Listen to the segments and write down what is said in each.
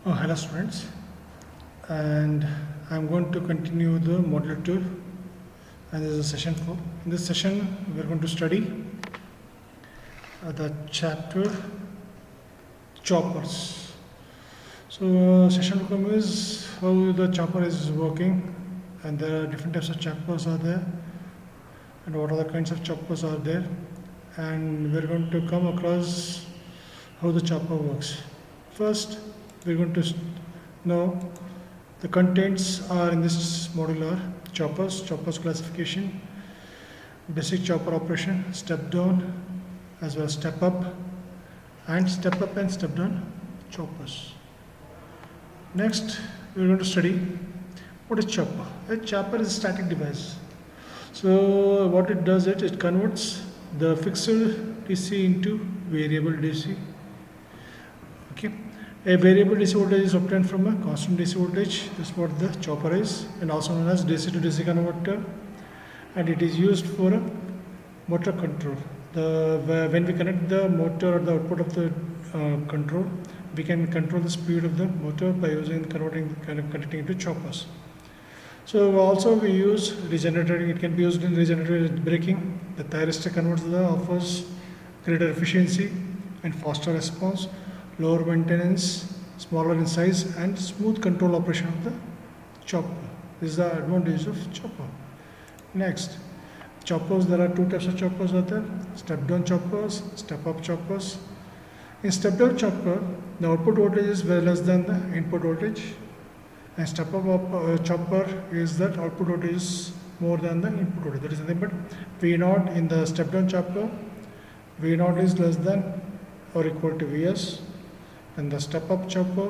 Hello students, and I'm going to continue the module 2, and this is session 4. In this session we're going to study the chapter choppers. So session 2 is how the chopper is working, and there are different types of choppers are there, and what other kinds of choppers are there, and we're going to come across how the chopper works. First, we're going to know the contents are in this module are choppers classification, basic chopper operation, step down as well as step up and step down choppers. Next, we're going to study what is chopper. A chopper is a static device. So what it does, it converts the fixed DC into variable DC. Okay. A variable DC voltage is obtained from a constant DC voltage. This is what the chopper is, and also known as DC to DC converter, and it is used for a motor control. When we connect the motor or the output of the control, we can control the speed of the motor by using connecting it to choppers. So also we use regenerating. It can be used in regenerative braking. The thyristor converts offers greater efficiency and faster response, lower maintenance, smaller in size, and smooth control operation of the chopper. This is the advantage of chopper. Next, choppers. There are two types of choppers out there: step down choppers, step up choppers. In step down chopper, the output voltage is way less than the input voltage, and step up chopper is that output voltage is more than the input voltage. That is nothing but V0 in the step down chopper. V0 is less than or equal to Vs. And the step up chopper,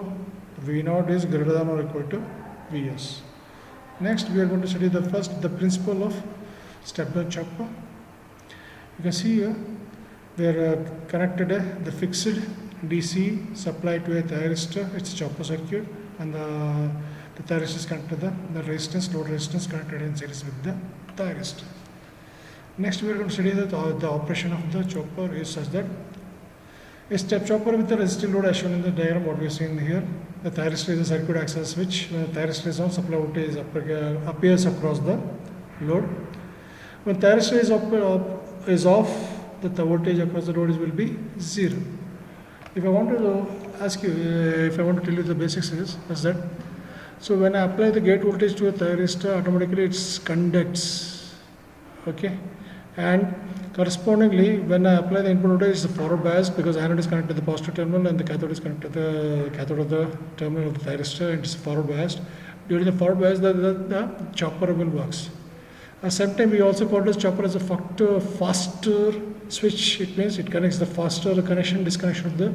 V0 is greater than or equal to Vs. Next, we are going to study the principle of step down chopper. You can see here we are connected the fixed DC supply to a thyristor. It's a chopper circuit, and the thyristor is connected to the resistance, load resistance connected in series with the thyristor. Next, we are going to study that the operation of the chopper is such that a step chopper with a resistive load as shown in the diagram what we are seeing here. The thyristor is a circuit access switch. When the thyristor is on, supply voltage appears across the load. When thyristor is off, the voltage across the load will be 0. If I want to ask you, if I want to tell you the basics is that, so when I apply the gate voltage to a thyristor, automatically it conducts, okay, and correspondingly, when I apply the input voltage, it's a forward bias because anode is connected to the positive terminal and the cathode is connected to the cathode of the terminal of the thyristor, and it's forward biased. During the forward bias, the chopper will works. At the same time, we also call this chopper as a faster switch. It means it connects the faster connection, disconnection of the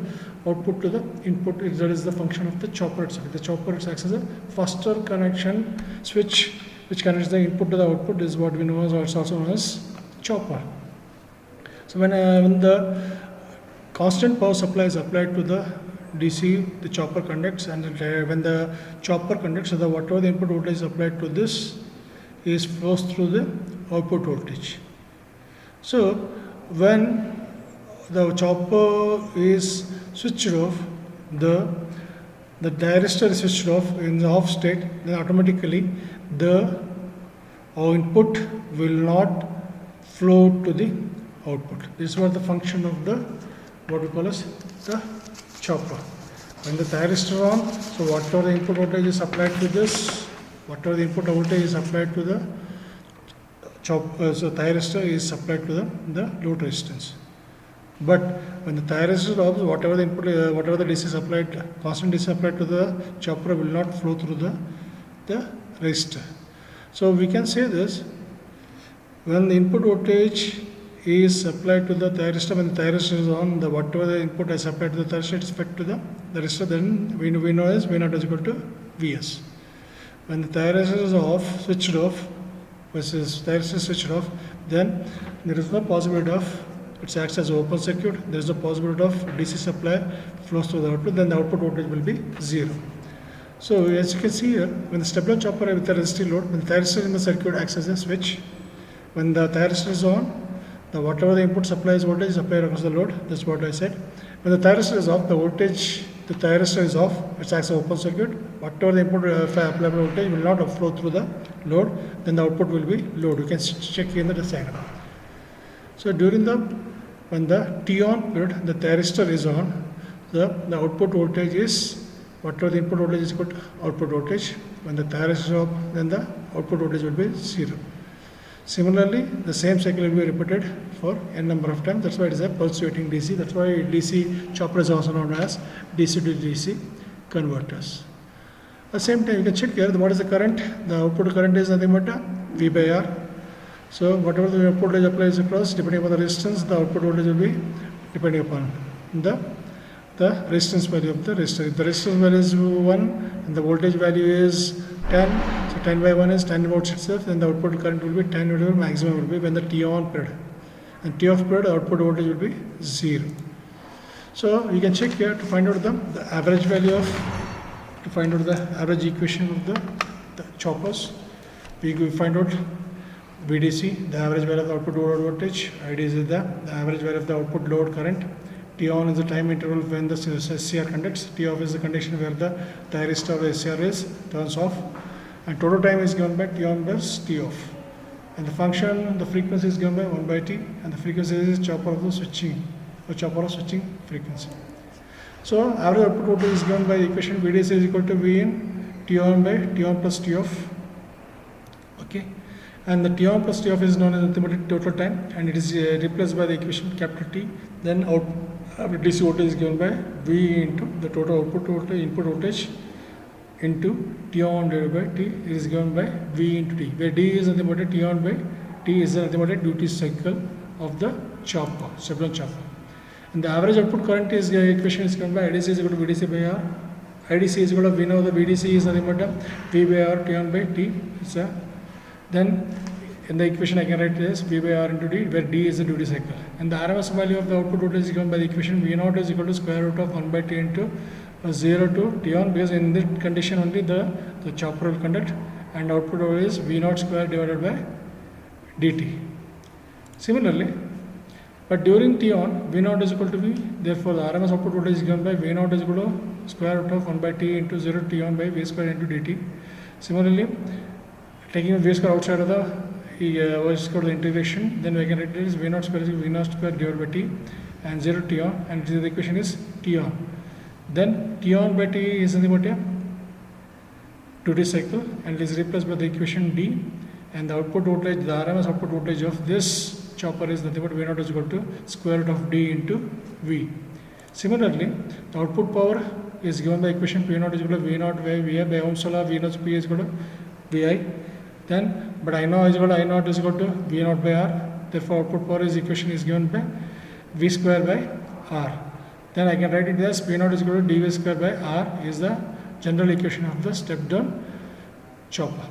output to the input. That is the function of the chopper itself. The chopper acts as a faster connection switch which connects the input to the output. This is what we know as also known as chopper. So when the constant power supply is applied to the DC, the chopper conducts, and when the chopper conducts, so whatever the input voltage is applied to this is flows through the output voltage. So when the chopper is switched off, the thyristor is switched off in the off state, then automatically the input will not flow to the output. This is what the function of the what we call as the chopper. When the thyristor on, so whatever the input voltage is applied to this, whatever the input voltage is applied to the chopper, so thyristor is supplied to the load resistance. But when the thyristor is off, whatever the input, whatever the DC is applied, constant DC applied to the chopper will not flow through the resistor. So we can say this: when the input voltage is applied to the thyristor, when the thyristor is on, whatever the input is applied to the thyristor is fed to the resistor, then we know as V0 is equal to Vs. When the thyristor is off, switched off, versus thyristor switched off, then there is no possibility of, it acts as an open circuit, there is no possibility of DC supply flows through the output, then the output voltage will be 0. So as you can see here, when the step down chopper with the resistive load, when the thyristor in the circuit acts as a switch, when the thyristor is on, whatever the input supply is voltage is applied across the load. That's what I said. When the thyristor is off, the voltage the thyristor is off, it acts as open circuit. Whatever the input applicable voltage will not flow through the load, then the output will be load. You can check here in the diagram. So when the T-on period, the thyristor is on, the output voltage is, whatever the input voltage is equal to output voltage. When the thyristor is off, then the output voltage will be 0. Similarly, the same cycle will be repeated for n number of times. That's why it is a pulsating DC. That's why DC chopper is also known as DC to DC converters. At the same time, you can check here what is the current. The output current is nothing but V by R. So whatever the output voltage applies across, depending upon the resistance, the output voltage will be depending upon the resistance value of the resistor. If the resistance value is 1 and the voltage value is 10, so 10 by 1 is 10 volts itself, then the output current will be 10, whatever maximum will be when the T-on period. And T-off period, output voltage will be 0. So you can check here to find out the average value of, to find out the average equation of the choppers. We find out VDC, the average value of the output load voltage. IDC is the average value of the output load current. T-on is the time interval when the SCR conducts. T-off is the condition where the thyristor of the SCR is turns off. And total time is given by T-on plus T-off. And the function, the frequency is given by 1 by T, and the frequency is chopper of the switching, or chopper of switching frequency. So average output voltage is given by the equation VDC is equal to V in T-on by T-on plus T-off. Okay. And the T-on plus T-off is known as the total time, and it is replaced by the equation capital T. Then DC voltage is given by V into the total output voltage, input voltage into T-on divided by T. It is given by V into T, where D is nothing but a T-on by T is nothing but a duty cycle of the chopper, step-down chopper. And the average output current is equation is given by IDC is equal to VDC by R. IDC is equal to, we know the VDC is nothing but a V by R T-on by T. Then in the equation I can write this V by R into D, where D is the duty cycle. And the RMS value of the output voltage is given by the equation V0 is equal to square root of 1 by T into 0 to T-on, because in this condition only the chopper will conduct, and output voltage is V0 square divided by dt. Similarly, but during T-on, V0 is equal to V, therefore the RMS output voltage is given by V0 is equal to square root of 1 by T into 0 to T-on by V square into dt. Similarly, taking V square outside of the the integration, then we can write this V0 square is V0 square divided by T and 0 T-on, and the equation is T-on. Then T-on by T is nothing but a duty cycle, and it is replaced by the equation D, and the output voltage, the RMS output voltage of this chopper is nothing but V0 is equal to square root of D into V. Similarly, the output power is given by equation P0 is equal to V0 by VI by Ohm's law, V0 P is equal to VI. Then, but I know is equal to I0 is equal to V0 by R. Therefore, output power is equation is given by V square by R. Then I can write it as P0 is equal to dV square by R is the general equation of the step-down chopper.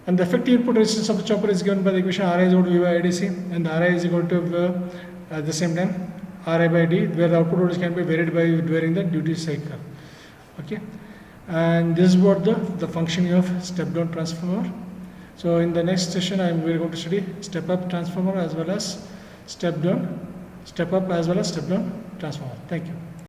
And the effective input resistance of the chopper is given by the equation Ri is equal to V by IDC, and the Ri is equal to at the same time Ri by D, where the output voltage can be varied by during the duty cycle. Okay, and this is what the functioning of step-down transformer. So in the next session, we are going to study step-up transformer as well as step-up as well as step-down transformer. Thank you.